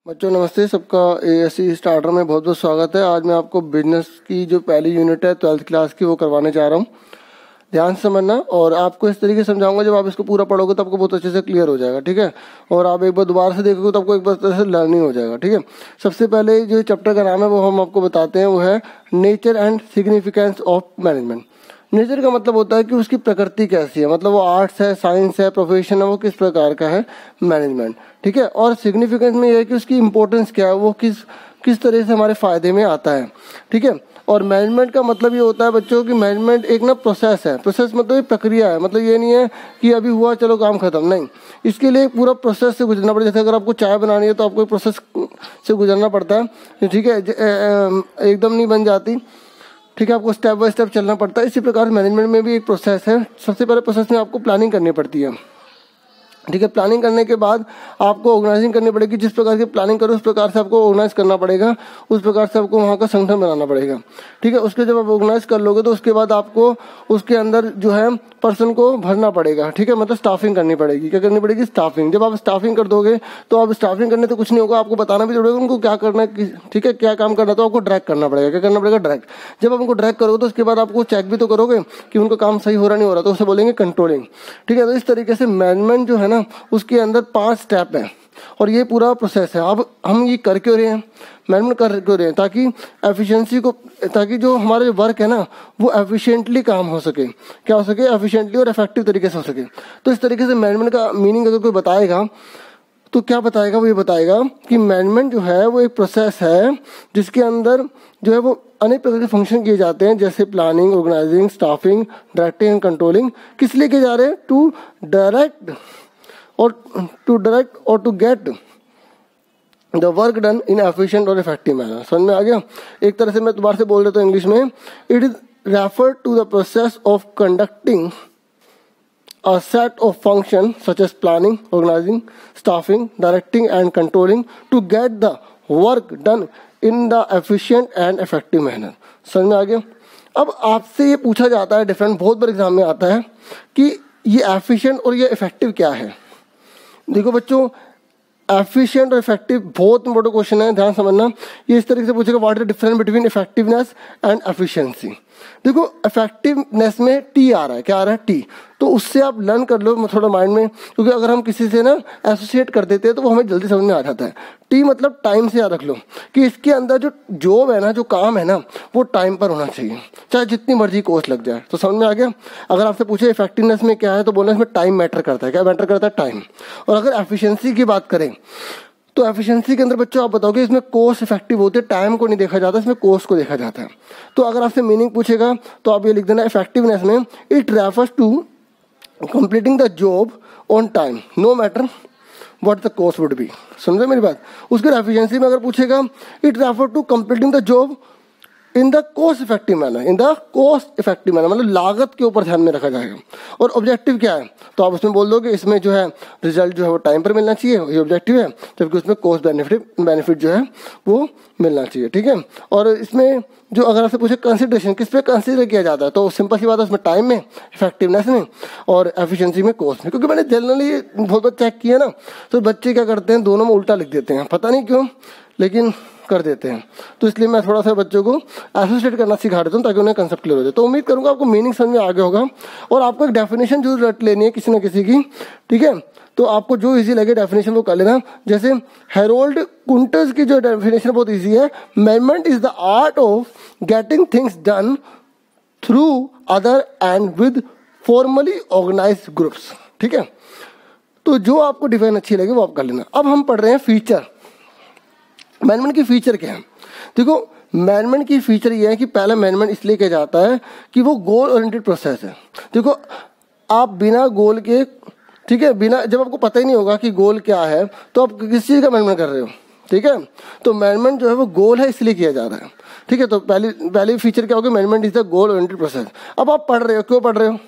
बच्चों नमस्ते, सबका एएससी स्टार्टर में बहुत बहुत स्वागत है। आज मैं आपको बिजनेस की जो पहली यूनिट है 12th क्लास की वो करवाने जा रहा हूँ। ध्यान से समझना और आपको इस तरीके से समझाऊंगा, जब आप इसको पूरा पढ़ोगे तो आपको बहुत अच्छे से क्लियर हो जाएगा, ठीक है। और आप एक बार दोबारा से देखोगे तो आपको एक बार तरह से लर्निंग हो जाएगा, ठीक है। सबसे पहले जो चैप्टर का नाम है वो हम आपको बताते हैं, वो है nature and significance of management. Nature का मतलब होता है कि उसकी प्रकृति कैसी है, मतलब वो आर्ट्स है, साइंस है, प्रोफेशन है, वो किस प्रकार का है मैनेजमेंट, ठीक है। और सिग्निफिकेंस में ये है कि उसकी इंपॉर्टेंस क्या है, वो किस तरह से हमारे फायदे में आता है, ठीक है। और मैनेजमेंट का मतलब ये होता है बच्चों कि मैनेजमेंट एक ना प्रोसेस है। प्रोसेस मतलब एक प्रक्रिया है, मतलब ये नहीं है कि अभी हुआ चलो काम खत्म, नहीं। इसके लिए पूरा प्रोसेस से गुजरना पड़ता है। जैसे अगर आपको चाय बनानी है तो आपको एक प्रोसेस से गुजरना पड़ता है, ठीक है। एकदम नहीं बन जाती, ठीक है, आपको स्टेप बाय स्टेप चलना पड़ता है। इसी प्रकार मैनेजमेंट में भी एक प्रोसेस है। सबसे पहले प्रोसेस में आपको प्लानिंग करनी पड़ती है, ठीक है। प्लानिंग करने के बाद आपको ऑर्गेनाइजिंग करनी पड़ेगी। जिस प्रकार की प्लानिंग करो उस प्रकार से आपको ऑर्गेनाइज करना पड़ेगा, उस प्रकार से आपको वहाँ का संगठन बनाना पड़ेगा, ठीक है। उसके जब आप ऑर्गेनाइज कर लोगे तो उसके बाद आपको उसके अंदर जो है पर्सन को भरना पड़ेगा, ठीक है। मतलब स्टाफिंग करनी पड़ेगी। क्या करनी पड़ेगी? स्टाफिंग। जब आप स्टाफिंग कर दोगे तो आप स्टाफिंग करने तो कुछ नहीं होगा, आपको बताना भी पड़ेगा उनको क्या करना है, ठीक है, क्या काम करना है। तो आपको ड्रैग करना पड़ेगा। क्या करना पड़ेगा? ड्रैग। जब आप उनको ड्रैग करोगे तो उसके बाद आपको चेक भी तो करोगे कि उनका काम सही हो रहा नहीं हो रहा, तो उसे बोलेंगे कंट्रोलिंग, ठीक है। तो इस तरीके से मैनेजमेंट जो है ना उसके अंदर 5 स्टेप है और ये पूरा प्रोसेस है। अब हम ये कर क्यों रहे हैं, मैनेजमेंट कर क्यों रहे हैं? ताकि एफिशिएंसी को, ताकि जो हमारा जो वर्क है ना वो एफिशिएंटली काम हो सके। क्या हो सके? एफिशिएंटली और इफेक्टिव तरीके से हो सके। तो इस तरीके से मैनेजमेंट का मीनिंग अगर कोई बताएगा तो क्या बताएगा? वो ये बताएगा कि मैनेजमेंट जो है वो एक प्रोसेस है जिसके अंदर जो है वो अनेक प्रकार के फंक्शन किए जाते हैं, जैसे planning, organizing, staffing, directing and controlling. किस लिए किए जा रहे हैं? टू डायरेक्ट और to get the work done in efficient और इफेक्टिव मैनर। समझ में आ गया? एक तरह से मैं दोबारा से बोल देता हूँ इंग्लिश में। It is refer to the process of conducting a set of functions such as planning, organizing, staffing, directing and controlling to get the work done in the efficient and effective manner। समझ में आ गया? अब आपसे ये पूछा जाता है, different बहुत बार एग्जाम में आता है कि ये एफिशिएंट और ये इफेक्टिव क्या है। देखो बच्चों, एफिशिएंट और इफेक्टिव बहुत इंपॉर्टेंट क्वेश्चन है, ध्यान समझना। ये इस तरीके से पूछेगा, what is the difference between effectiveness and efficiency. देखो इफेक्टिवनेस में टी आ रहा है, क्या आ रहा है? टी। तो उससे आप लर्न कर लो थोड़ा माइंड में, क्योंकि अगर हम किसी से ना एसोसिएट कर देते हैं तो वो हमें जल्दी समझ में आ जाता है। टी मतलब टाइम से याद रख लो कि इसके अंदर जो जॉब है ना, जो काम है ना, वो टाइम पर होना चाहिए, चाहे जितनी मर्जी कोस्ट लग जाए। तो समझ में आ गया? अगर आपसे पूछे इफेक्टिवनेस में क्या है तो बोलना इसमें टाइम मैटर करता है। क्या मैटर करता है? टाइम। और अगर एफिशिएंसी की बात करें तो एफिशिएंसी के अंदर बच्चों आप बताओगे इसमें कोस्ट इफेक्टिव होते हैं, टाइम को नहीं देखा जाता, इसमें कोस्ट को देखा जाता है। तो अगर आपसे मीनिंग पूछेगा तो आप ये लिख देना, इफेक्टिवनेस में it refers to completing the job on time no matter what the cost would be. समझे मेरी बात? उसके एफिशिएंसी में अगर पूछेगा, it refer to completing the job in the cost effective manner, in the cost effective manner, मतलब लागत के ऊपर ध्यान में रखा जाएगा। और ऑब्जेक्टिव क्या है? तो आप उसमें बोल दोगे इसमें जो है रिजल्ट जो है वो टाइम पर मिलना चाहिए, ये ऑब्जेक्टिव है, जबकि उसमें कॉस्ट बेनिफिट जो है वो मिलना चाहिए, ठीक है। और इसमें जो अगर आपसे पूछे कंसिडरेशन किस पे कंसिडर किया जाता है, तो सिंपल सी बात है, उसमें टाइम में, इफेक्टिवनेस में और एफिशिएंसी में, कॉस्ट में। क्योंकि मैंने जनरली बहुत बार चेक किया ना, तो बच्चे क्या करते हैं, दोनों में उल्टा लिख देते हैं, पता नहीं क्यों लेकिन कर देते हैं। तो इसलिए मैं थोड़ा सा बच्चों को एसोसिएट करना सिखा देता हूँ ताकि उन्हें कंसेप्ट क्लियर हो जाए। तो उम्मीद करूँगा आपको मीनिंग समझ में आ गया होगा। और आपको एक डेफिनेशन जरूर रट लेनी है किसी न किसी की, ठीक है। तो आपको जो इजी लगे डेफिनेशन वो कर लेना। जैसे हेरोल्ड कुंटर्स की जो डेफिनेशन बहुत इजी है, management is the art of getting things done through other and with formally organized groups, ठीक है। तो जो आपको डिफाइन अच्छी लगे वो आप कर लेना। अब हम पढ़ रहे हैं फीचर। मैनेजमेंट की फीचर क्या है? देखो मैनेजमेंट की फीचर ये है कि पहला मैनेजमेंट इसलिए किया जाता है कि वो गोल ओरिएंटेड प्रोसेस है। देखो आप बिना गोल के, ठीक है, बिना, जब आपको पता ही नहीं होगा कि गोल क्या है तो आप किस चीज़ का मैनेजमेंट कर रहे हो, ठीक है। तो मैनेजमेंट जो है वो गोल है इसलिए किया जा रहा है, ठीक है। तो पहली फीचर क्या होगी? Management is the goal oriented process. अब आप पढ़ रहे हो, क्यों पढ़ रहे हो?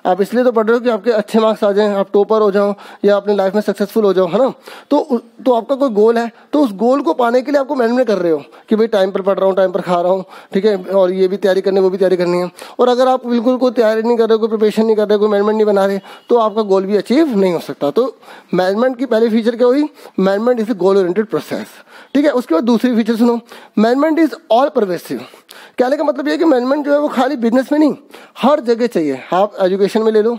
आप इसलिए तो पढ़ रहे हो कि आपके अच्छे मार्क्स आ जाएं, आप टॉपर हो जाओ या अपनी लाइफ में सक्सेसफुल हो जाओ, है ना। तो आपका कोई गोल है, तो उस गोल को पाने के लिए आपको मैनेजमेंट कर रहे हो कि भाई टाइम पर पढ़ रहा हूँ, टाइम पर खा रहा हूँ, ठीक है, और ये भी तैयारी करनी, वो भी तैयारी करनी है। और अगर आप बिल्कुल कोई तैयारी नहीं कर रहे, कोई प्रिपरेशन नहीं कर रहे, कोई मैनेजमेंट नहीं बना रहे, तो आपका गोल भी अचीव नहीं हो सकता। तो मैनेजमेंट की पहली फीचर क्या हुई, management is A goal oriented process, ठीक है। उसके बाद दूसरी फीचर सुनो, मैनेजमेंट इज ऑल परवेसिव। कहने का मतलब ये है कि मैनेजमेंट जो है वो खाली बिजनेस में नहीं, हर जगह चाहिए। आप एजुकेशन में ले लो,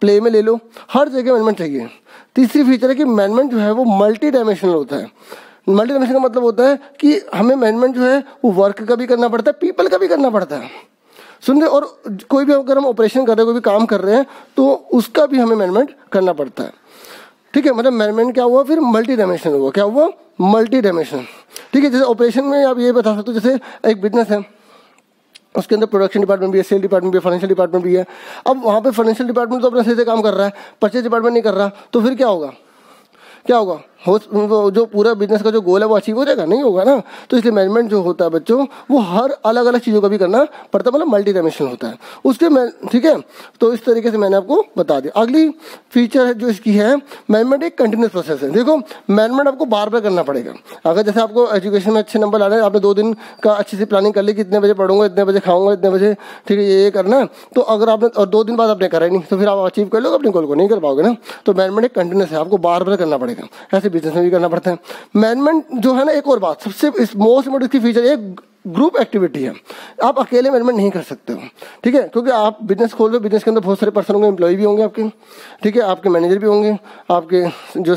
प्ले में ले लो, हर जगह मैनेजमेंट चाहिए। तीसरी फीचर है कि मैनेजमेंट जो है वो मल्टी डायमेंशनल होता है। मल्टी डायमेंशनल का मतलब होता है कि हमें मैनेजमेंट जो है वो वर्क का भी करना पड़ता है, पीपल का भी करना पड़ता है, सुन रहे। और कोई भी अगर हम ऑपरेशन कर रहे हैं, कोई भी काम कर रहे हैं, तो उसका भी हमें मैनेजमेंट करना पड़ता है, ठीक है। मतलब मैनेजमेंट क्या हुआ, फिर मल्टी डायमेंशनल हुआ। क्या हुआ, मल्टी डायमेंशनल, ठीक है। जैसे ऑपरेशन में आप ये बता सकते हो, जैसे एक बिजनेस है, उसके अंदर प्रोडक्शन डिपार्टमेंट भी है, सेल डिपार्टमेंट भी है, फाइनेंशियल डिपार्टमेंट भी है। अब वहाँ पे फाइनेंशियल डिपार्टमेंट तो अपने सही से काम कर रहा है, परचेज डिपार्टमेंट नहीं कर रहा, तो फिर क्या होगा, क्या होगा, जो पूरा बिजनेस का जो गोल है वो अचीव हो जाएगा, नहीं होगा ना। तो इसलिए मैनेजमेंट जो होता है बच्चों, वो हर अलग अलग चीज़ों का भी करना पड़ता है, मतलब मल्टी डायमेंशनल होता है उसके, ठीक है। तो इस तरीके से मैंने आपको बता दिया। अगली फीचर है जो इसकी है, मैनेजमेंट एक कंटिन्यूस प्रोसेस है। देखो मैनेजमेंट आपको बार बार करना पड़ेगा। अगर जैसे आपको एजुकेशन में अच्छे नंबर लाने हैं, आपने 2 दिन का अच्छी सी प्लानिंग कर ली कि इतने बजे पढ़ूंगा, इतने बजे खाऊंगा, इतने बजे, ठीक है, ये करना है। तो अगर आपने और 2 दिन बाद आपने करा ही नहीं, तो फिर आप अचीव कर लोगे अपने गोल को, नहीं कर पाओगे ना। तो मैनेजमेंट एक कंटिन्यूस है, आपको बार बार करना पड़ेगा। ऐसे बिजनेस में भी करना पड़ता है मैनेजमेंट जो है ना। एक और बात, सबसे मोस्ट इम्पोर्टेंट की फीचर है, ग्रुप एक्टिविटी है। आप अकेले मैनेजमेंट नहीं कर सकते हो, ठीक है, क्योंकि आप बिजनेस खोल रहे हो, बिजनेस के अंदर बहुत सारे पर्सन होंगे, एम्प्लॉय भी होंगे आपके, ठीक है, आपके मैनेजर भी होंगे, आपके जो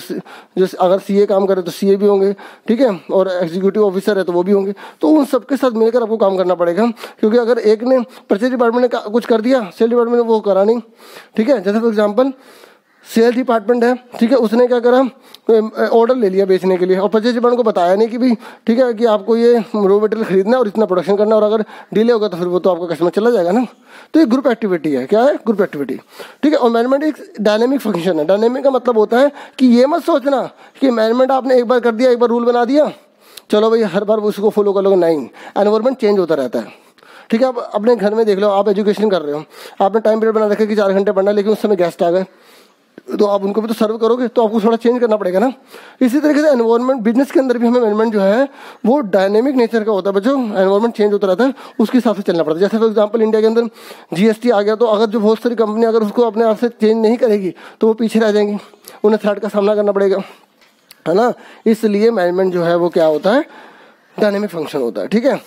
अगर सीए काम करे तो सीए भी होंगे, ठीक है, और एग्जीक्यूटिव ऑफिसर है तो वो भी होंगे। तो उन सबके साथ मिलकर आपको काम करना पड़ेगा, क्योंकि अगर एक ने परचेज डिपार्टमेंट ने कुछ कर दिया, सेल डिपार्टमेंट ने वो करा नहीं, ठीक है। जैसे फॉर एग्जाम्पल सेल डिपार्टमेंट है, ठीक है, उसने क्या करा, ऑर्डर ले लिया बेचने के लिए, और परचेज डिपार्टमेंट को बताया नहीं कि भी, ठीक है, कि आपको ये रॉ मटेरियल खरीदना है और इतना प्रोडक्शन करना है, और अगर डिले होगा तो फिर वो तो आपका कस्टमर चला जाएगा ना। तो ये ग्रुप एक्टिविटी है। क्या है, ग्रुप एक्टिविटी, ठीक है। और मैनेजमेंट एक डायनेमिक फंक्शन है। डायनेमिक का मतलब होता है कि ये मत सोचना कि मैनेजमेंट आपने एक बार कर दिया, एक बार रूल बना दिया, चलो भाई हर बार उसको फॉलो कर लोगे, नहीं। एनवायरमेंट चेंज होता रहता है, ठीक है। आप अपने घर में देख लो, आप एजुकेशन कर रहे हो, आपने टाइम पीरियड बना रखा कि 4 घंटे पढ़ना, लेकिन उस समय गेस्ट आ गए, तो आप उनको भी तो सर्व करोगे, तो आपको थोड़ा चेंज करना पड़ेगा ना। इसी तरीके से एनवायरनमेंट, बिजनेस के अंदर भी हमें मैनेजमेंट जो है वो डायनेमिक नेचर का होता है बच्चों। एनवायरनमेंट चेंज होता रहता है, उसके हिसाब से चलना पड़ता है। जैसे फॉर एग्जांपल इंडिया के अंदर जीएसटी आ गया, तो अगर जो बहुत सारी कंपनी अगर उसको अपने आप से चेंज नहीं करेगी तो वो पीछे रह जाएंगी, उन्हें थ्रेट का सामना करना पड़ेगा, है ना। इसलिए मैनेजमेंट जो है वो क्या होता है, डायनेमिक फंक्शन होता है, ठीक है।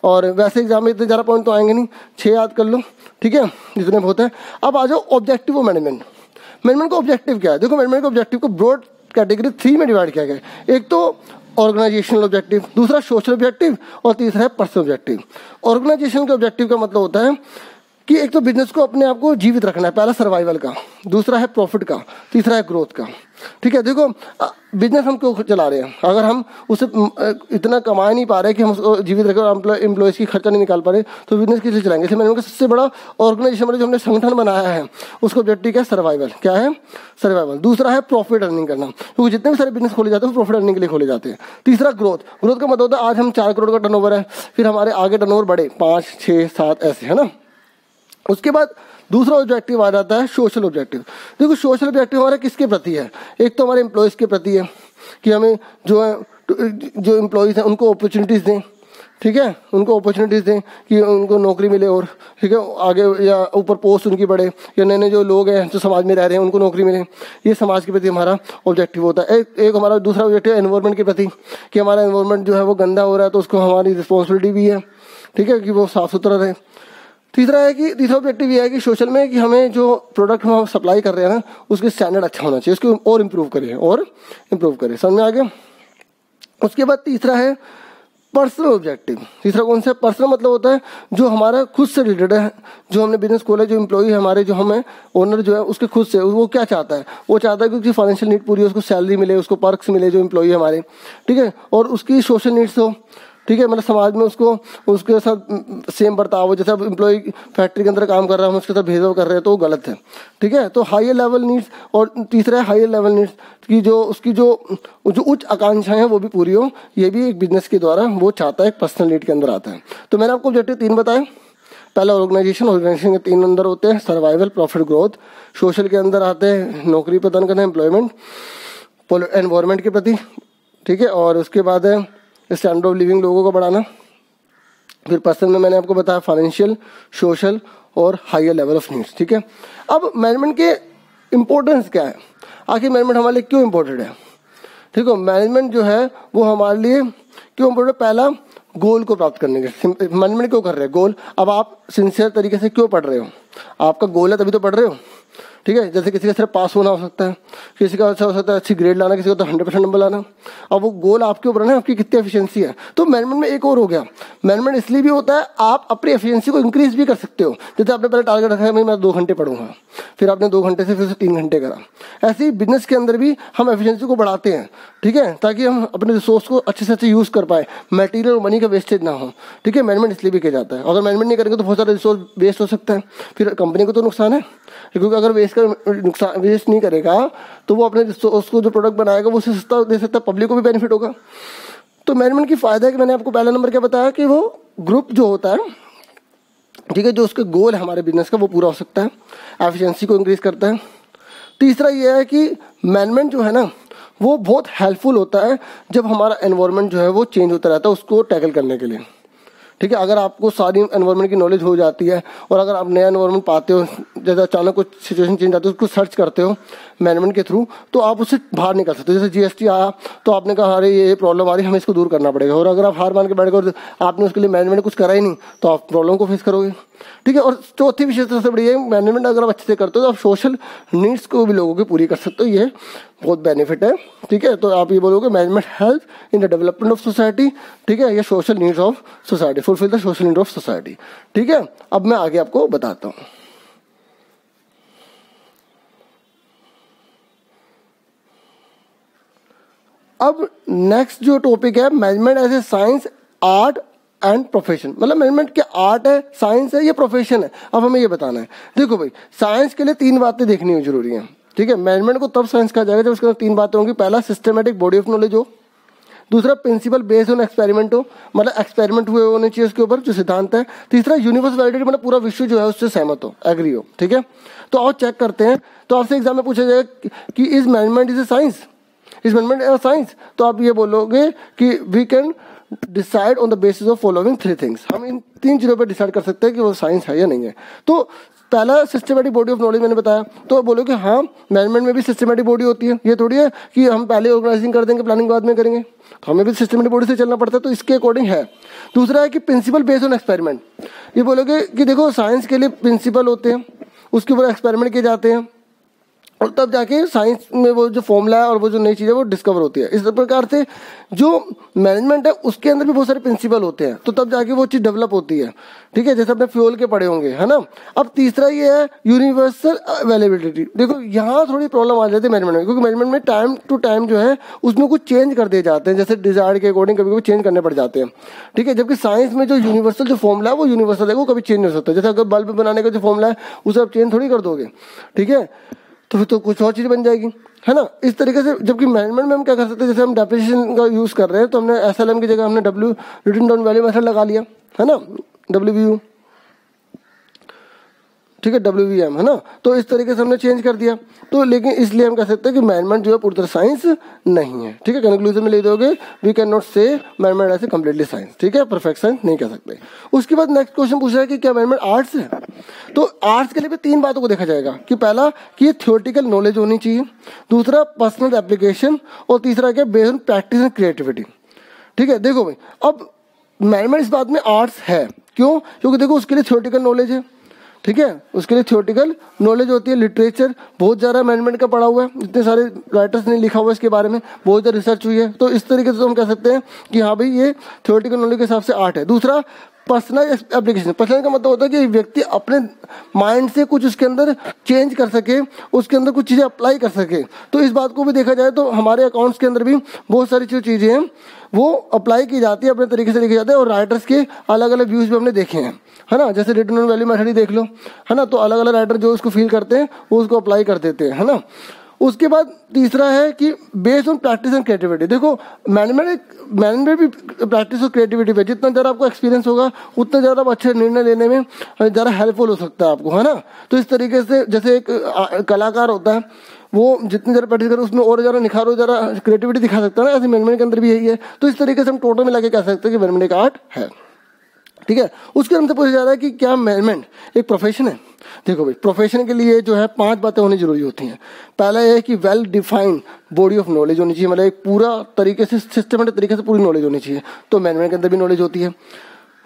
और वैसे एग्जाम में इतने ज़्यादा पॉइंट तो आएंगे नहीं, 6 याद कर लो, ठीक है, जितने बहुत है। अब आ जाओ ऑब्जेक्टिव ऑफ मैनेजमेंट। मैनेजमेंट का ऑब्जेक्टिव क्या है, देखो मैनेजमेंट के ऑब्जेक्टिव को ब्रॉड कैटेगरी 3 में डिवाइड किया गया है। एक तो ऑर्गेनाइजेशनल ऑब्जेक्टिव, दूसरा सोशल ऑब्जेक्टिव, और तीसरा है पर्सनल ऑब्जेक्टिव। ऑर्गेनाइजेशन के ऑब्जेक्टिव का मतलब होता है कि एक तो बिजनेस को अपने आप को जीवित रखना है, पहला सर्वाइवल का, दूसरा है प्रॉफिट का, तीसरा है ग्रोथ का, ठीक है। देखो बिजनेस हम क्यों चला रहे हैं, अगर हम उसे इतना कमा नहीं पा रहे कि हम उसको जीवित रखें, एम्प्लॉयज़ की खर्चा नहीं निकाल पा रहे, तो बिजनेस किस लिए चलाएंगे। इसलिए मैंने सबसे बड़ा ऑर्गेनाइजेशन मतलब जो हमने संगठन बनाया है उसका ऑब्जेक्टिव क्या है, सर्वाइवल। क्या है, सर्वाइवल। दूसरा है प्रॉफिट अर्निंग करना, क्योंकि जितने भी सारे बिजनेस खोले जाते हैं वो प्रॉफिट अर्निंग के लिए खोले जाते हैं। तीसरा ग्रोथ। ग्रोथ का मतलब होता है आज हम 4 करोड़ का टर्नओवर है, फिर हमारे आगे टर्नओवर बढ़े 5, 6, 7 ऐसे, है ना। उसके बाद दूसरा ऑब्जेक्टिव आ जाता है सोशल ऑब्जेक्टिव। देखो सोशल ऑब्जेक्टिव हमारा किसके प्रति है, एक तो हमारे एम्प्लॉयज़ के प्रति है कि हमें जो एम्प्लॉयज़ हैं उनको अपॉर्चुनिटीज़ दें, ठीक है, उनको अपॉर्चुनिटीज़ दें कि उनको नौकरी मिले, और ठीक है आगे या ऊपर पोस्ट उनकी बढ़े, या नए नए जो लोग हैं जो समाज में रह रहे हैं उनको नौकरी मिले। ये समाज के प्रति हमारा ऑब्जेक्टिव होता है। एक हमारा दूसरा ऑब्जेक्टिव एनवायरनमेंट के प्रति कि हमारा एनवायरनमेंट जो है वो गंदा हो रहा है, तो उसको हमारी रिस्पॉन्सिबिलिटी भी है, ठीक है, कि वो साफ़ सुथरा रहे। तीसरा ऑब्जेक्टिव ये है कि सोशल में कि हमें जो प्रोडक्ट हम सप्लाई कर रहे हैं ना उसके स्टैंडर्ड अच्छा होना चाहिए, उसको और इम्प्रूव करें, समझ में आ गया। उसके बाद तीसरा है पर्सनल ऑब्जेक्टिव। तीसरा कौन सा है, पर्सनल मतलब होता है जो हमारा खुद से रिलेटेड है, जो हमने बिजनेस खोला, जो एम्प्लॉई है हमारे, जो हमें ओनर जो है उसके खुद से, वो क्या चाहता है, वो चाहता है कि उसकी फाइनेंशियल नीड पूरी हो, उसको सैलरी मिले, उसको पर्क्स मिले जो एम्प्लॉई है हमारे, ठीक है, और उसकी सोशल नीड्स हो, ठीक है, मतलब समाज में उसके साथ सेम बर्ताव हो। जैसे अब एम्प्लॉय फैक्ट्री के अंदर काम कर रहा है, हम उसके साथ भेदभाव कर रहे हैं तो वो गलत है, ठीक है। तो हायर लेवल नीड्स, और तीसरा है हायर लेवल नीड्स की जो उसकी जो उच्च आकांक्षाएं हैं वो भी पूरी हो, ये भी एक बिजनेस के द्वारा वो चाहता है, एक पर्सनल नीड के अंदर आता है। तो मैंने आपको ऑब्जेक्टिव 3 बताए, पहला ऑर्गेनाइजेशन, ऑर्गेनाइजेशन के 3 अंदर होते हैं, सर्वाइवल, प्रॉफिट, ग्रोथ। सोशल के अंदर आते हैं नौकरी प्रदान करना, एम्प्लॉयमेंट, एनवायरनमेंट के प्रति, ठीक है। और उसके बाद है स्टैंडर्ड ऑफ लिविंग लोगों को बढ़ाना। फिर पर्सनल में मैंने आपको बताया फाइनेंशियल, सोशल और हायर लेवल ऑफ नीड्स, ठीक है। अब मैनेजमेंट के इम्पोर्टेंस क्या है, आखिर मैनेजमेंट हमारे लिए क्यों इम्पोर्टेंट है, ठीक है। मैनेजमेंट जो है वो हमारे लिए क्यों इम्पोर्टेंट, पहला गोल को प्राप्त करने के, मैनेजमेंट क्यों कर रहे हैं, गोल। अब आप सिंसियर तरीके से क्यों पढ़ रहे हो, आपका गोल है तभी तो पढ़ रहे हो, ठीक है। जैसे किसी का सिर्फ पास होना हो सकता है, किसी का अच्छा हो सकता है अच्छी ग्रेड लाना, किसी को तो 100% नंबर लाना। अब वो गोल आपके ऊपर है आपकी कितनी एफिशिएंसी है। तो मैनेजमेंट में एक और हो गया, मैनेजमेंट इसलिए भी होता है आप अपनी एफिशिएंसी को इंक्रीज भी कर सकते हो। जैसे आपने पहले टारगेट रखा है मैं 2 घंटे पढ़ूंगा, फिर आपने 2 घंटे से फिर से 3 घंटे करा। ऐसे ही बिजनेस के अंदर भी हम एफिशिएंसी को बढ़ाते हैं, ठीक है, ताकि हम अपने रिसोर्स को अच्छे से अच्छे यूज़ कर पाए, मटेरियल और मनी का वेस्टेज ना हो, ठीक है। मैनेजमेंट इसलिए भी किया जाता है। अगर मैनेजमेंट नहीं करेंगे तो बहुत सारा रिसोर्स वेस्ट हो सकता है, फिर कंपनी को तो नुकसान है, क्योंकि अगर वेस्ट नहीं करेगा तो वो अपने उसको जो प्रोडक्ट बनाएगा वो उससे सस्ता दे सकता है, पब्लिक को भी बेनिफिट होगा। तो मैनेजमेंट की फायदा है कि मैंने आपको पहला नंबर क्या बताया कि वो ग्रुप जो होता है, ठीक है, जो उसके गोल है हमारे बिजनेस का वो पूरा हो सकता है, एफिशिएंसी को इंक्रीज करता है। तीसरा ये है कि मैनेजमेंट जो है ना वो बहुत हेल्पफुल होता है जब हमारा एनवायरनमेंट जो है वो चेंज होता रहता है उसको टैकल करने के लिए, ठीक है। अगर आपको सारी एनवायरनमेंट की नॉलेज हो जाती है और अगर आप नया एनवायरनमेंट पाते हो, जैसे अचानक कुछ सिचुएशन चेंज आती है उसको सर्च करते हो मैनेजमेंट के थ्रू, तो आप उससे बाहर निकल सकते हो। जैसे जीएसटी आया तो आपने कहा अरे ये प्रॉब्लम आ रही है, हमें इसको दूर करना पड़ेगा, और अगर आप हार मान के बैठ गए और आपने उसके लिए मैनेजमेंट कुछ करा ही नहीं तो आप प्रॉब्लम को फेस करोगे, ठीक है। और चौथी विशेषता सबसे बड़ी है मैनेजमेंट अगर आप अच्छे से करते हो तो आप सोशल नीड्स को भी लोगों की पूरी कर सकते हो, ये बहुत बेनिफिट है, ठीक है। तो आप ये बोलोगे management help in the development of society, ठीक है, ये social needs of society, fulfil the social need of society, ठीक है। अब मैं आगे आपको बताता हूँ। अब नेक्स्ट जो टॉपिक है management as a science, art and profession, मतलब मैनेजमेंट क्या आर्ट है, साइंस है या प्रोफेशन है। अब हमें ये बताना है। देखो भाई, साइंस के लिए 3 बातें देखनी जरूरी है, ठीक है। मैनेजमेंट को तब साइंस कहा जाएगा जब उसके अंदर 3 बातें होंगी। पहला सिस्टमेटिक बॉडी ऑफ नॉलेज हो, दूसरा प्रिंसिपल बेस्ड ऑन एक्सपेरिमेंट हो, मतलब एक्सपेरिमेंट हुए होने चाहिए उसके ऊपर जो सिद्धांत है। तीसरा यूनिवर्सल वैलिडिटी, मतलब पूरा विश्व जो है उससे सहमत हो, एग्री हो, ठीक है। तो आओ चेक करते हैं। तो आपसे एग्जाम में पूछा जाएगा कि is management is a science, is management a science, तो आप ये बोलोगे कि we can decide on the basis of following 3 things, हम इन 3 चीज़ों पर डिसाइड कर सकते हैं कि वो साइंस है या नहीं है। तो पहला सिस्टमेटिक बॉडी ऑफ नॉलेज मैंने बताया, तो बोलो कि हाँ मैनेजमेंट में भी सिस्टमेटिक बॉडी होती है, ये थोड़ी है कि हम पहले ऑर्गेनाइजिंग कर देंगे प्लानिंग बाद में करेंगे, तो हमें भी सिस्टमेटिक बॉडी से चलना पड़ता है, तो इसके अकॉर्डिंग है। दूसरा है कि प्रिंसिपल बेस्ड ऑन एक्सपेरिमेंट, ये बोलोगे कि देखो साइंस के लिए प्रिंसिपल होते हैं, उसके ऊपर एक्सपेरिमेंट किए जाते हैं और तब जाके साइंस में वो जो फॉर्मूला है और वो जो नई चीज़ है वो डिस्कवर होती है। इस प्रकार से जो मैनेजमेंट है उसके अंदर भी बहुत सारे प्रिंसिपल होते हैं, तो तब जाके वो चीज़ डेवलप होती है, ठीक है, जैसे अपने फ्यूल के पढ़े होंगे, है ना। अब तीसरा ये है यूनिवर्सल अवेलेबिलिटी। देखो यहाँ थोड़ी प्रॉब्लम आ जाती है मैनेजमेंट में, क्योंकि मैनेजमेंट में टाइम टू टाइम जो है उसमें कुछ चेंज कर दिए जाते हैं, जैसे डिजायर के अकॉर्डिंग कभी कभी चेंज करने पड़ जाते हैं, ठीक है। जबकि साइंस में जो यूनिवर्सल जो फॉर्मूला है वो यूनिवर्सल है, वो कभी चेंज नहीं हो सकता। जैसे अगर बल्ब बनाने का जो फॉर्मूला है उसे आप चेंज थोड़ी कर दोगे, ठीक है, तो फिर तो कुछ और चीज़ बन जाएगी, है ना। इस तरीके से जबकि मैनेजमेंट में हम क्या कर सकते हैं, जैसे हम डेप्रिसिएशन का यूज़ कर रहे हैं तो हमने SLM की जगह हमने W written down value method लगा लिया, है ना, WVU, ठीक है, WVM, है ना। तो इस तरीके से हमने चेंज कर दिया, तो लेकिन इसलिए हम कह सकते हैं कि मैनेजमेंट जो है पूरी तरह साइंस नहीं है, ठीक है। कंक्लूजन में ले दोगे we can not say management as a completely science, ठीक है, परफेक्ट साइंस नहीं कह सकते। उसके बाद नेक्स्ट क्वेश्चन पूछ रहा है कि क्या मैनेजमेंट आर्ट्स है। तो आर्ट्स के लिए भी 3 बातों को देखा जाएगा कि पहला कि थियोरेटिकल नॉलेज होनी चाहिए, दूसरा पर्सनल एप्लीकेशन, और तीसरा क्या based on practice and creativity, ठीक है। देखो भाई, अब मैनेजमेंट इस बात में आर्ट्स है, क्यों, क्योंकि देखो उसके लिए थियोरेटिकल नॉलेज है, ठीक है, उसके लिए थियोरेटिकल नॉलेज होती है, लिटरेचर बहुत ज़्यादा मैनेजमेंट का पढ़ा हुआ है, इतने सारे राइटर्स ने लिखा हुआ है इसके बारे में, बहुत ज़्यादा रिसर्च हुई है, तो इस तरीके से हम कह सकते हैं कि हाँ भाई ये थियोरेटिकल नॉलेज के हिसाब से आर्ट है। दूसरा पर्सनल एप्लीकेशन, पर्सनल का मतलब होता है कि व्यक्ति अपने माइंड से कुछ उसके अंदर चेंज कर सके, उसके अंदर कुछ चीज़ें अप्लाई कर सके। तो इस बात को भी देखा जाए तो हमारे अकाउंट्स के अंदर भी बहुत सारी जो चीज़ें हैं वो अप्लाई की जाती है, अपने तरीके से लिखे जाते हैं, और राइटर्स के अलग अलग व्यूज़ भी हमने देखे हैं, है ना। जैसे रिटर्न ऑन वैल्यू मेथड ही देख लो, है ना, तो अलग अलग राइटर जो उसको फील करते हैं वो उसको अप्लाई कर देते हैं, है ना। उसके बाद तीसरा है कि based on practice and creativity. देखो मैनेजमेंट भी प्रैक्टिस और क्रिएटिविटी पे, जितना ज़्यादा आपको एक्सपीरियंस होगा उतना ज़्यादा आप अच्छे निर्णय लेने में ज़्यादा हेल्पफुल हो सकता है आपको, है ना। तो इस तरीके से जैसे एक कलाकार होता है, वो जितनी ज़्यादा प्रैक्टिस करे उसमें और ज़्यादा निखारो, ज़्यादा क्रिएटिविटी दिखा सकता है ना, ऐसे मैनेजमेंट के अंदर भी यही है। तो इस तरीके से हम टोटल मिला के कह सकते हैं कि मैनेजमेंट एक आर्ट है, ठीक है। उसके हमसे पूछा जा रहा है कि क्या मैनेजमेंट एक प्रोफेशन है। देखो भाई, प्रोफेशन के लिए जो है 5 बातें होनी जरूरी होती हैं। पहला ये है कि well defined body of knowledge होनी चाहिए, मतलब एक पूरा तरीके से सिस्टमेटिक तरीके से पूरी नॉलेज होनी चाहिए, तो मैनेजमेंट के अंदर भी नॉलेज होती है।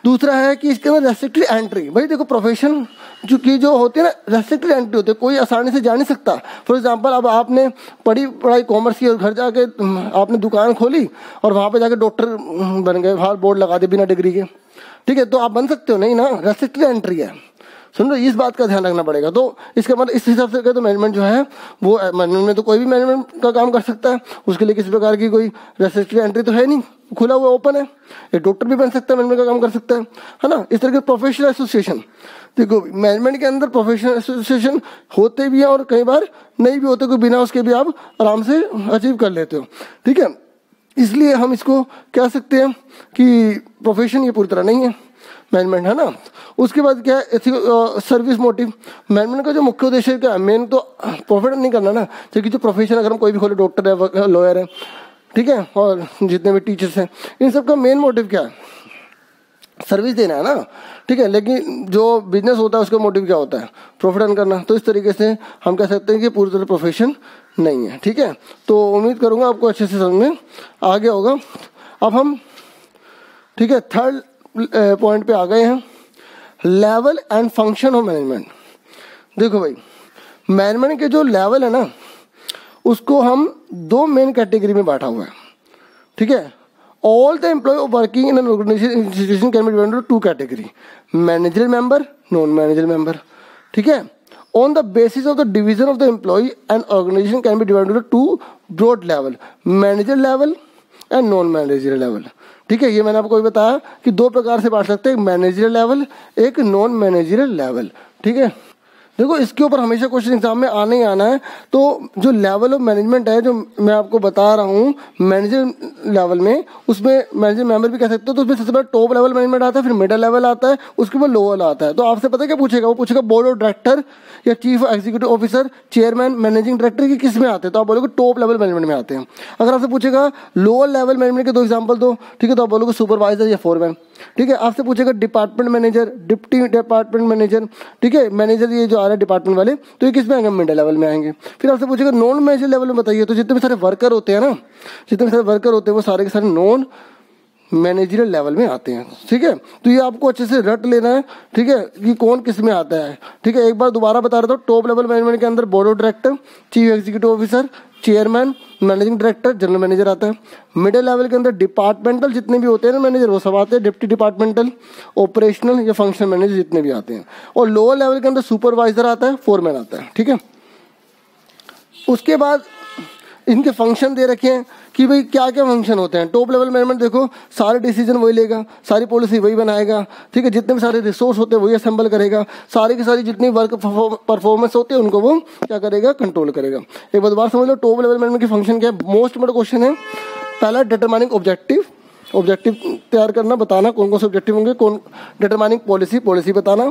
दूसरा है कि इसके अंदर रेस्ट्रिक्टेड एंट्री। भाई देखो, प्रोफेशन जो होती है ना, रेस्ट्रिक्टेड एंट्री होती है, कोई आसानी से जा नहीं सकता। फॉर एग्जांपल, अब आपने पढ़ाई कॉमर्स की और घर जाके आपने दुकान खोली और वहाँ पे जाके डॉक्टर बन गए, बाहर बोर्ड लगा दे बिना डिग्री के, ठीक है, तो आप बन सकते हो नहीं ना, रेस्ट्रिक्टेड एंट्री है। सुन रहे, इस बात का ध्यान रखना पड़ेगा। तो इसका मतलब इस हिसाब से तो मैनेजमेंट जो है वो मैनेजमेंट में तो कोई भी मैनेजमेंट का काम कर सकता है, उसके लिए किसी प्रकार की कोई रेस्ट्रिक्टेड एंट्री तो है नहीं, खुला हुआ ओपन है। एक डॉक्टर भी बन सकता है, मैनेजमेंट का काम कर सकता है ना। इस तरह के प्रोफेशनल एसोसिएशन, देखो मैनेजमेंट के अंदर प्रोफेशनल एसोसिएशन होते भी हैं और कई बार नहीं भी होते, कोई बिना उसके भी आप आराम से अचीव कर लेते हो, ठीक है। इसलिए हम इसको कह सकते हैं कि प्रोफेशन ये पूरी तरह नहीं है मैनेजमेंट, है ना। उसके बाद क्या है, सर्विस मोटिव। मैनेजमेंट का जो मुख्य उद्देश्य क्या है, मेन तो प्रॉफिट नहीं करना ना, क्योंकि जो प्रोफेशन अगर हम कोई भी खोले, डॉक्टर है, लॉयर है, ठीक है, और जितने भी टीचर्स हैं, इन सब का मेन मोटिव क्या है, सर्विस देना है ना, ठीक है। लेकिन जो बिजनेस होता है उसका मोटिव क्या होता है, प्रॉफिट अर्न करना। तो इस तरीके से हम कह सकते हैं कि पूरी तरह प्रोफेशन नहीं है, ठीक है। तो उम्मीद करूंगा आपको अच्छे से समझ में आ गया होगा। अब हम, ठीक है, थर्ड पॉइंट पे आ गए हैं, level and function of management. देखो भाई, मैनेजमेंट के जो लेवल है ना, उसको हम 2 मेन कैटेगरी में बांटा हुआ है, ठीक है। All the employ working in an organization institution can be divided into 2 category, managerial member, non managerial member, ठीक है। On the basis of the division of the employ and organization can be divided into 2 broad level, manager level and non managerial level, ठीक है। ये मैंने आपको बताया कि 2 प्रकार से बांट सकते हैं, एक मैनेजरियल लेवल, एक नॉन मैनेजरियल लेवल, ठीक है। देखो, इसके ऊपर हमेशा क्वेश्चन एग्जाम में आना ही आना है। तो जो लेवल ऑफ मैनेजमेंट है, जो मैं आपको बता रहा हूँ मैनेजर लेवल में, उसमें मैनेजर मेंबर भी कह सकते हो। तो उसमें सबसे पहले टॉप लेवल मैनेजमेंट आता है, फिर मिडिल लेवल आता है, उसके बाद लोअर आता है। तो आपसे पता है क्या पूछेगा, वो पूछेगा बोर्ड ऑफ डायरेक्टर या chief executive officer, chairman, managing director की किस में आते हैं, तो आप बोलोगे टॉप लेवल मैनेजमेंट में आते हैं। अगर आपसे पूछेगा लोअर लेवल मैनेजमेंट के 2 एग्जाम्पल दो, ठीक है, तो आप बोलोगे सुपरवाइजर या फोरमैन, ठीक है। आपसे पूछेगा department manager, deputy department manager, ठीक है, मैनेजर ये जो आ रहा है डिपार्टमेंट वाले, तो ये किस में आएंगे, मिडिल लेवल में आएंगे। फिर आपसे पूछेगा नॉन मैनेजर लेवल में बताइए, तो जितने भी सारे वर्कर होते हैं ना, जितने भी सारे वर्कर होते हैं वो सारे के सारे नॉन मैनेजरियल लेवल में आते हैं, ठीक है। तो ये आपको अच्छे से रट लेना है, ठीक है, कि कौन किस में आता है, ठीक है। एक बार दोबारा बता रहा था, टॉप लेवल मैनेजमेंट के अंदर board of director, chief executive officer, chairman, managing director, general manager आता है। मिडिल लेवल के अंदर डिपार्टमेंटल जितने भी होते हैं ना मैनेजर, वो सब आते हैं, डिप्टी डिपार्टमेंटल, ऑपरेशनल या फंक्शनल मैनेजर जितने भी आते हैं। और लोअर लेवल के अंदर सुपरवाइजर आता है, फोरमैन आता है, ठीक है। उसके बाद इनके फंक्शन दे रखे हैं कि भाई क्या क्या फंक्शन होते हैं। टॉप लेवल मैनेजमेंट देखो, सारे डिसीजन वही लेगा, सारी पॉलिसी वही बनाएगा, ठीक है, जितने भी सारे रिसोर्स होते हैं वही असेंबल करेगा, सारी की सारी जितनी वर्क परफॉर्मेंस होती है उनको वो क्या करेगा, कंट्रोल करेगा। एक बार समझ लो, टॉप लेवल मैनेजमेंट की फंक्शन क्या है। मोस्ट इंपोर्टेंट क्वेश्चन है पहला, डिटरमाइनिंग ऑब्जेक्टिव, ऑब्जेक्टिव तैयार करना, बताना कौन कौन से ऑब्जेक्टिव होंगे, कौन, डिटरमाइनिंग पॉलिसी, पॉलिसी बताना,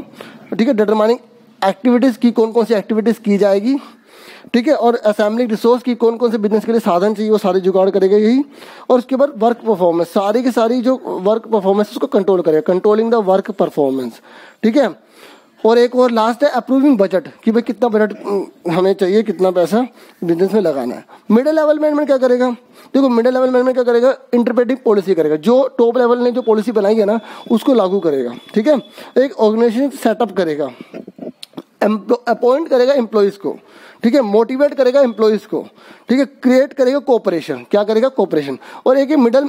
ठीक है, डिटरमाइनिंग एक्टिविटीज़ की कौन कौन सी एक्टिविटीज़ की जाएगी, ठीक है, और असेंबलिंग रिसोर्स की कौन कौन से बिजनेस के लिए साधन चाहिए वो सारे जुगाड़ करेगा यही। और उसके बाद वर्क परफॉर्मेंस, सारी की सारी जो वर्क परफॉर्मेंस उसको कंट्रोल करेगा, कंट्रोलिंग द वर्क परफॉर्मेंस, ठीक है। और एक और लास्ट है अप्रूविंग बजट, कि भाई कितना बजट हमें चाहिए, कितना पैसा बिजनेस में लगाना है। मिडिल लेवल मैनेजमेंट क्या करेगा, देखो मिडिल लेवल मैनेजमेंट क्या करेगा, इंटरप्रेटिंग पॉलिसी करेगा, जो टॉप लेवल ने जो पॉलिसी बनाई है ना उसको लागू करेगा, ठीक है। एक ऑर्गेनाइजेशन सेटअप करेगा, अपॉइंट करेगा एम्प्लॉइज को, ठीक है, मोटिवेट करेगा एम्प्लॉइज को, ठीक है, क्रिएट करेगा कोऑपरेशन, क्या करेगा, कोऑपरेशन। और एक मिडल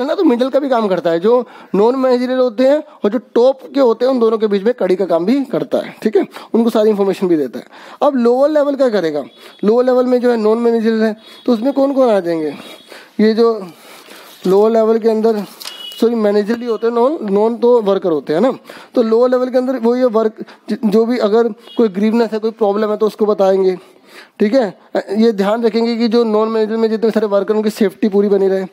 है ना, तो मिडल का भी काम करता है, जो नॉन मैनेजरियल होते हैं और जो टॉप के होते हैं उन दोनों के बीच में कड़ी का काम भी करता है, ठीक है, उनको सारी इंफॉर्मेशन भी देता है। अब लोअर लेवल क्या करेगा, लोअर लेवल में जो है नॉन मैनेजरियल है, तो उसमें कौन कौन आ जाएंगे, ये जो लोअर लेवल के अंदर सॉरी मैनेजरली होते हैं, नॉन तो वर्कर होते हैं ना। तो लोअर लेवल के अंदर वो ये वर्क जो भी अगर कोई ग्रीवनेस है, कोई प्रॉब्लम है तो उसको बताएंगे, ठीक है, ये ध्यान रखेंगे कि जो नॉन मैनेजर में जितने सारे वर्कर उनकी सेफ्टी पूरी बनी रहे।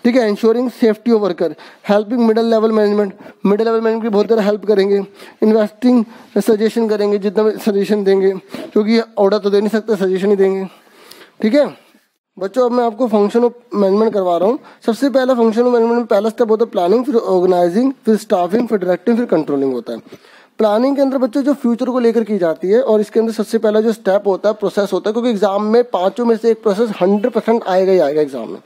ठीक है, ensuring safety of worker, helping middle level management, middle level management की बहुत ज़्यादा हेल्प करेंगे। इन्वेस्टिंग सजेशन करेंगे, जितना सजेशन देंगे, क्योंकि ऑर्डर तो दे नहीं सकते, सजेशन ही देंगे। ठीक है बच्चों, अब मैं आपको फंक्शन ऑफ मैनेजमेंट करवा रहा हूँ। सबसे पहला फंक्शन ऑफ मैनेजमेंट में पहला स्टेप होता है प्लानिंग, फिर ऑर्गेनाइजिंग, फिर स्टाफिंग, फिर डायरेक्टिंग, फिर कंट्रोलिंग होता है। प्लानिंग के अंदर बच्चों जो फ्यूचर को लेकर की जाती है, और इसके अंदर सबसे पहला जो स्टेप होता है प्रोसेस होता है, क्योंकि एग्जाम में 5 में से एक प्रोसेस 100% आएगा ही आएगा एग्जाम में।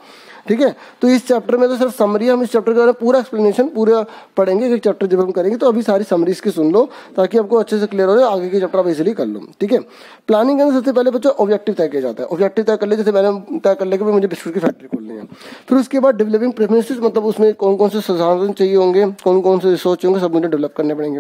ठीक है, तो इस चैप्टर में तो सिर्फ समरी, हम इस चैप्टर के बारे में पूरा एक्सप्लेनेशन पूरा पढ़ेंगे। एक चैप्टर जब हम करेंगे तो अभी सारी समरी इसकी सुन लो, ताकि आपको अच्छे से क्लियर हो जाए, आगे के चैप्टर आप इजीली कर लो। ठीक है, प्लानिंग के अंदर सबसे पहले बच्चों ऑब्जेक्टिव तय किया जाता है। ऑब्जेक्टिव तय कर ले, जैसे मैंने तय कर लिया कि मुझे बिस्कुट की फैक्ट्री खोलनी है। फिर उसके बाद डेवलपिंग प्रेफरेंसेस, मतलब उसमें कौन कौन से संसाधन चाहिए होंगे, कौन कौन से रिसोर्स होंगे, सब मुझे डेवलप करने पड़ेंगे।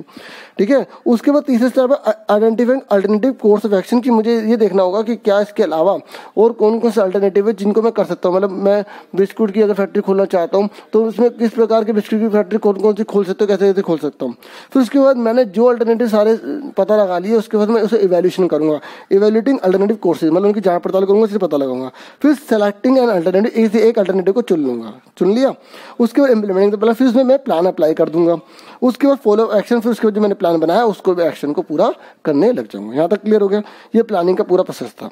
ठीक है, उसके बाद तीसरा स्टेप है identifying alternative course of action, की मुझे ये देखना होगा कि क्या इसके अलावा और कौन कौन से अल्टरनेटिव है जिनको मैं कर सकता हूँ। मतलब मैं बिस्कुट की अगर फैक्ट्री खोलना चाहता हूँ तो उसमें किस प्रकार के बिस्कुट की फैक्ट्री कौन कौन सी खोल सकते हो, कैसे कैसे खोल सकता हूँ। फिर उसके बाद मैंने जो अल्टरनेटिव सारे पता लगा लिए, उसके बाद मैं उसे इवैल्यूएशन करूँगा, इवैल्यूएटिंग अल्टरनेटिव कोर्सेज, मतलब उनकी जांच पड़ताल करूँगा, उसे पता लगाऊंगा। फिर सेलेक्टिंग एन अल्टरनेटिव, एक अल्टरनेटिव को चुन लूँगा, चुन लिया। उसके बाद इम्प्लीमेंटिंग तो पहले, फिर उसमें मैं प्लान अप्लाई कर दूंगा। उसके बाद फॉलो एक्शन, फिर उसके बाद जो मैंने प्लान बनाया उसको एक्शन को पूरा करने लग जाऊँगा। यहाँ तक क्लियर हो गया, ये प्लानिंग का पूरा प्रोसेस था।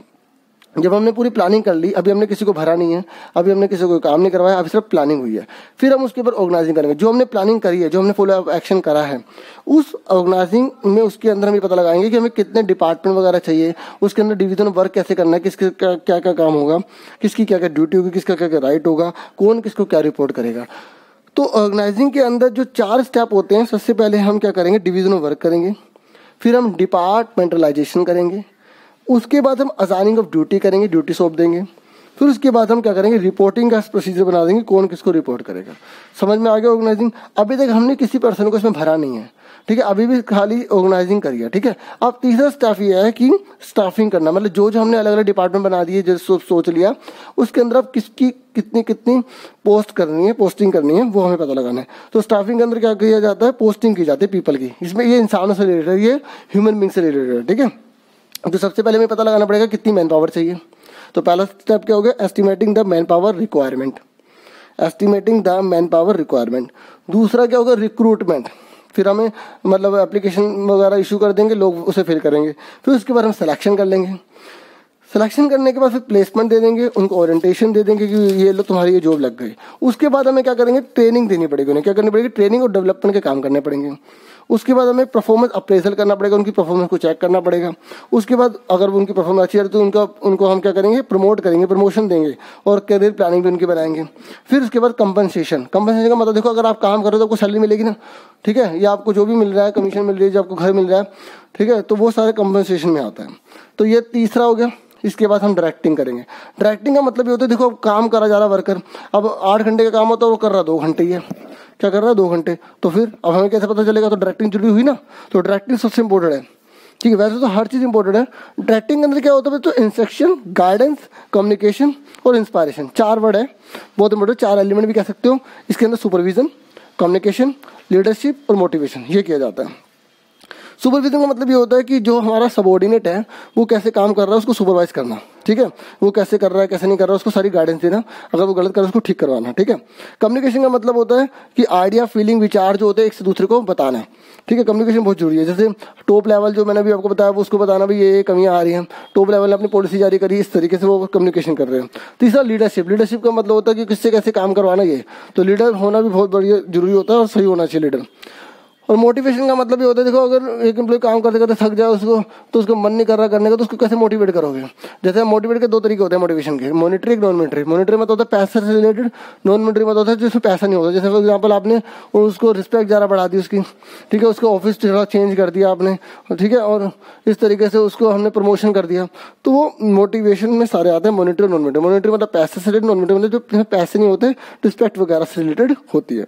जब हमने पूरी प्लानिंग कर ली, अभी हमने किसी को भरा नहीं है, अभी हमने किसी को काम नहीं करवाया, अभी सिर्फ प्लानिंग हुई है। फिर हम उसके ऊपर ऑर्गेनाइजिंग करेंगे। जो हमने प्लानिंग करी है, जो हमने फॉलो एक्शन करा है, उस ऑर्गेनाइजिंग में उसके अंदर हम ये पता लगाएंगे कि हमें कितने डिपार्टमेंट वगैरह चाहिए, उसके अंदर डिवीजन वर्क कैसे करना है, किसके क्या क्या काम होगा, किसकी क्या क्या ड्यूटी होगी, किसका क्या क्या राइट होगा, कौन किसको क्या रिपोर्ट करेगा। तो ऑर्गेनाइजिंग के अंदर जो 4 स्टेप होते हैं, सबसे पहले हम क्या करेंगे, डिवीजन ऑफ वर्क करेंगे, फिर हम डिपार्टमेंटलाइजेशन करेंगे, उसके बाद हम असाइनिंग ऑफ ड्यूटी करेंगे, ड्यूटी सौंप देंगे। फिर उसके बाद हम क्या करेंगे, रिपोर्टिंग का प्रोसीजर बना देंगे, कौन किसको रिपोर्ट करेगा। समझ में आ गया ऑर्गेनाइजिंग। अभी तक हमने किसी पर्सन को इसमें भरा नहीं है, ठीक है, अभी भी खाली ऑर्गेनाइजिंग करी है। ठीक है, अब तीसरा स्टाफ ये है कि स्टाफिंग करना, मतलब जो जो हमने अलग अलग डिपार्टमेंट बना दिए, जैसे सोच लिया, उसके अंदर अब किसकी कितनी कितनी पोस्ट करनी है, पोस्टिंग करनी है, वो हमें पता लगाना है। तो स्टाफिंग के अंदर क्या किया जाता है, पोस्टिंग की जाती है पीपल की। इसमें ये इंसानों से रिलेटेड है, ये ह्यूमन बींग से रिलेटेड है। ठीक है, तो सबसे पहले हमें पता लगाना पड़ेगा कितनी मैन पावर चाहिए। तो पहला स्टेप क्या हो गया, estimating the man power requirement, estimating the man power requirement. दूसरा क्या होगा, रिक्रूटमेंट, फिर हमें मतलब एप्लीकेशन वगैरह इशू कर देंगे, लोग उसे फिल करेंगे। फिर उसके बाद हम सिलेक्शन कर लेंगे, सिलेक्शन करने के बाद फिर प्लेसमेंट दे देंगे, उनको ओरिएंटेशन दे देंगे कि ये लो तुम्हारी ये जॉब लग गई। उसके बाद हमें क्या करेंगे, ट्रेनिंग देनी पड़ेगी, उन्हें क्या करनी पड़ेगी, ट्रेनिंग और डेवलपमेंट के काम करने पड़ेंगे। उसके बाद हमें परफॉर्मेंस अप्रेजल करना पड़ेगा, उनकी परफॉर्मेंस को चेक करना पड़ेगा। उसके बाद अगर उनकी परफॉर्मेंस अच्छी है तो उनको हम क्या करेंगे, प्रमोट करेंगे, प्रमोशन देंगे, और करियर प्लानिंग भी उनकी बनाएंगे। फिर उसके बाद कंपनसेशन, कंपनसेशन का मतलब देखो, अगर आप काम करो तो आपको सैलरी मिलेगी ना, ठीक है, या आपको जो भी मिल रहा है, कमीशन मिल रही है, जो आपको घर मिल रहा है, ठीक है, तो वो सारे कंपनसेशन में आता है। तो ये तीसरा हो गया। इसके बाद हम डायरेक्टिंग करेंगे। डायरेक्टिंग का मतलब ये होता है, देखो काम करा जा रहा वर्कर, अब 8 घंटे का काम होता है, वो कर रहा 2 घंटे ही है, क्या कर रहा है 2 घंटे, तो फिर अब हमें कैसे पता चलेगा, तो डायरेक्टिंग जरूरी हुई ना। तो डायरेक्टिंग सबसे इंपॉर्टेंट है। ठीक है, वैसे तो हर चीज़ इंपॉर्टेंट है। डायरेक्टिंग के अंदर क्या होता है, तो इंस्ट्रक्शन, गाइडेंस, कम्युनिकेशन और इंस्पायरेशन, 4 वर्ड है, बहुत इंपॉर्टेंट, 4 एलिमेंट भी कह सकते हो। इसके अंदर सुपरविजन, कम्युनिकेशन, लीडरशिप और मोटिवेशन, ये किया जाता है। सुपरविजन का मतलब ये होता है कि जो हमारा सबऑर्डिनेट है वो कैसे काम कर रहा है उसको सुपरवाइज करना। ठीक है, वो कैसे कर रहा है, कैसे नहीं कर रहा है, उसको सारी गाइडेंस देना, अगर वो गलत कर रहा है उसको ठीक करवाना। ठीक है, कम्युनिकेशन का मतलब होता है कि आइडिया, फीलिंग, विचार जो होते हैं एक से दूसरे को बताना है। ठीक है, कम्युनिकेशन बहुत जरूरी है। जैसे टॉप लेवल जो मैंने अभी आपको बताया, वो उसको बताना भी ये कमियां आ रही हैं, टॉप लेवल ने अपनी पॉलिसी जारी करी, इस तरीके से वो कम्युनिकेशन कर रहे हैं। तीसरा लीडरशिप, लीडरशिप का मतलब होता है कि किससे कैसे काम करवाना, ये तो लीडर होना भी बहुत बढ़िया जरूरी होता है और सही होना चाहिए लीडर। और मोटिवेशन का मतलब ये होता है, देखो अगर एक एम्प्लॉय काम करते करते थक जाए उसको, तो उसको मन नहीं कर रहा करने का, तो उसको कैसे मोटिवेट करोगे। जैसे मोटिवेट के 2 तरीके होते हैं मोटिवेशन के, मॉनिटरी, एक नॉन मॉनिटरी। मॉनिटरी मतलब होता है पैसे से रिलेटेड, नॉन मॉनिटरी मतलब होता है जिसमें पैसा नहीं होता। जैसे फॉर एग्जाम्पल आपने उसको रिस्पेक्ट ज़्यादा बढ़ा दी उसकी, ठीक है, उसको ऑफिस थोड़ा चेंज कर दिया आपने, ठीक है, और इस तरीके से उसको हमने प्रमोशन कर दिया, तो वो मोटिवेशन में सारे आते हैं, मॉनिटरी और नॉन मॉनिटरी। मॉनिटरी मतलब पैसे से रिलेटेड, नॉन मॉनिटरी मतलब जो पैसे नहीं होते, रिस्पेक्ट वगैरह से रिलेटेड होती है।